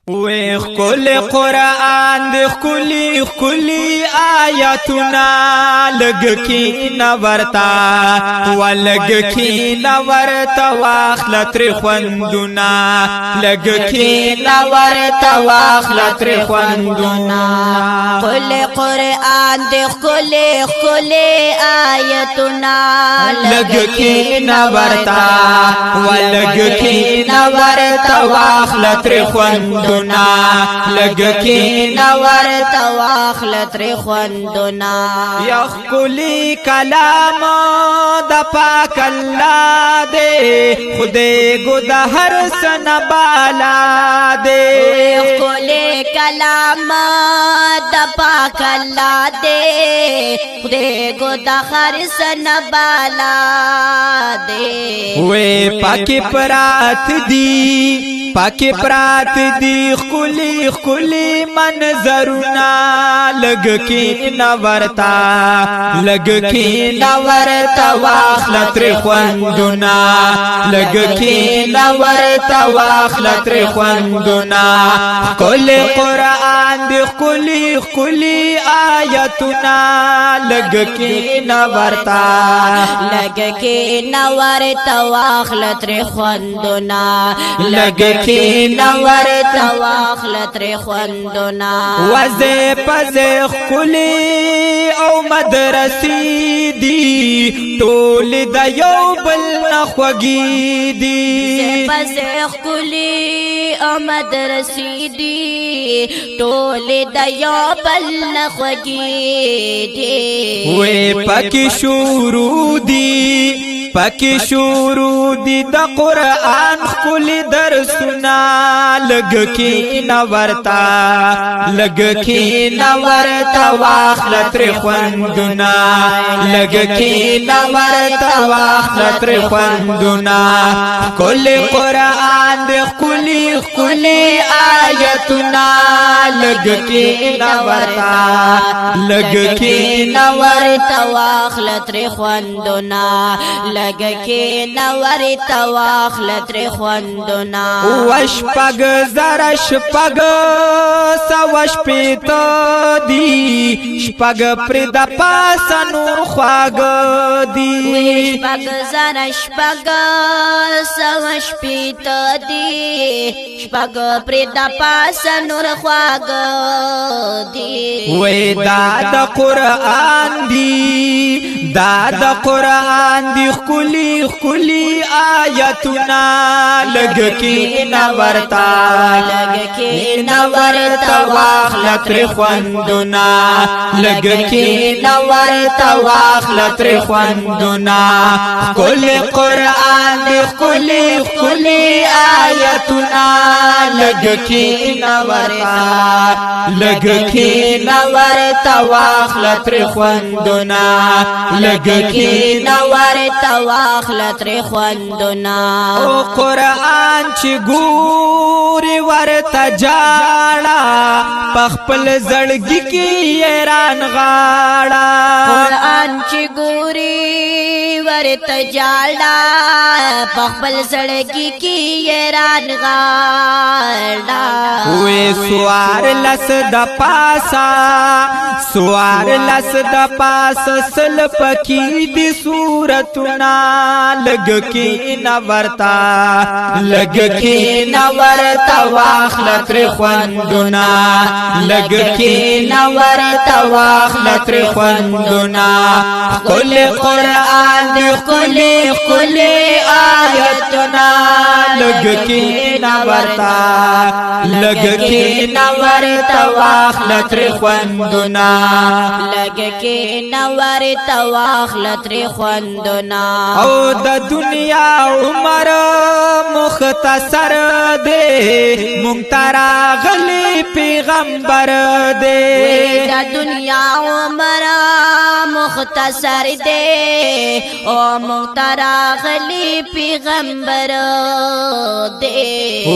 وی خکل قرآن دی خکلی آیتنا لگ کی نورتا ولگ کی نورتا واخلتر خوندنا لگ کی نورتا واخلتر خوندنا خکل قرآن دی خکلی آیتنا لگ کی نورتا ولگ کی نورتا واخلتر خوندنا لگ کی نور تواخلت رخوندنا یخکلی کلام دا پاک اللہ دے خدے گو دا ہر سن بالا دے یخکلی کلام دا پاک اللہ دے خدے گو دا ہر سن بالا دے وے پاکی پرات دی پاکی پرات دی خکلی خکلی منظرنا لگ کی نورتا لگ کی نورتا واخلت رخوندنا لگ کی نورتا واخلت رخوندنا خکل قرآن دی خکلی خکلی آیتنا لگ کی نورتا لگ کی نورتا واخلت رخوندنا لگ کی نورتا واخلت رخوندنا وزے پزے خکلی او مدرسی دی ټول د یو بل نخوگی دی پزے خکلی او مدرسی دی ټول د یو بل نخوگی دی وی پکی شروع دی پکی شروع دی دا قرآن خکلی درسنا لگ کی نورتا لگ کی نورتا واخلت رخوندنا لگ کی نورتا واخلت رخوندنا کل قرآن دی خکلی خکلی آیتنا لگ کی نورتا لگ کی نورتا واخلت رخوندنا لگ کی نورتا واخلت رخوندنا وشپگ زر شپگ سوش پیتا دی شپگ پرد پاس نور خواگ دی شپگ زر شپگ سوش پیتا دی شپگ پرد پاس نور خواگ دی وی داد قرآن دی داد قرآن دی خکلی خکلی آیتنا لگ کی نورتا لگ کی نورتا واخلت رخوندنا لگ کی نورتا واخلت رخوندنا خکل قرآن دی خکلی خکلی آیتنا لگ کی نورتا لگ کی نورتا واخلت رخوندنا لگ کی نورتا واخلت رخوندنا او قرآن چی گوری ورتا جاڑا پخپل زڑگی کی ایران غاڑا قرآن چی گوری ورتا جاڑا پخپل زڑگی کی ایران غاڑا وی سوار لس دا پاسا سوار لس دا پاسا سلپ کی دی صورتنا لگ کی نورتا لگ کی نورتا واخلت رخوندنا لگ کی نورتا واخلت رخوندنا خکل قرآن دی خکلی خکلی آیتنا لگ کی نورتا لگ کی نورتا واخلت رخوندنا لگ کی نورتا واخلت رخوندنا او د دنیا عمر مختصر دے منترا غلی پیغمبر دے د دنیا عمر مختصر دے او مختراغلی پیغمبر دے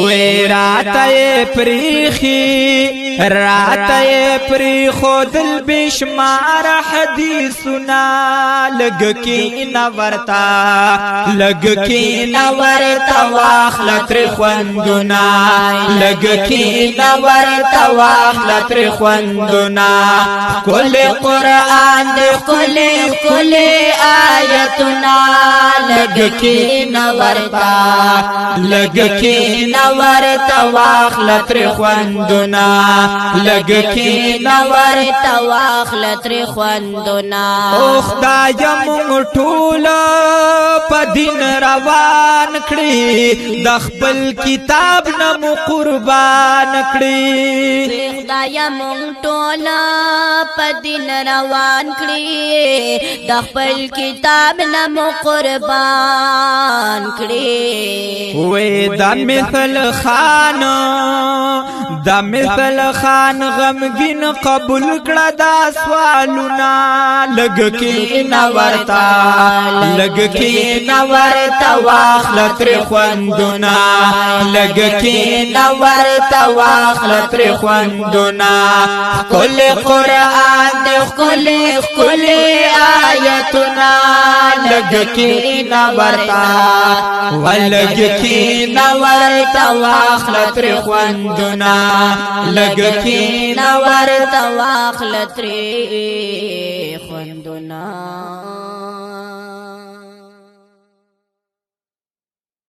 وی راته پریخي راته پری خودل بشمار حدیثنا لګ کی نورتا لګ کی نورتا واخل تر خوندنا لګ کی نورتا واخل تر خوندنا کل قرآن دے کل آیتنا لګ کی نورتا لګ کی نورتا واخل تر خوندنا لګ کی نورتا واخل تر خوندنا او خدای مونږ ټول په دین روان کړی د خپل کتاب نه قربان کړی خدای مونږ ټول په دین روان کړی د خپل کتاب نه قربان کړی وې د مثل خان د مثل خان غمگین قبول کړه دا سوالونه لګ کی نورتا لګ کی نورتا واخل تر خوندنا لګ کی نورتا واخل تر خوندنا کل قرآن دے کل آیتنا لګ کی نورتا ولګ کی نورتا واخل تر خوندنا لګ کی نورتا واخل تر خوندنا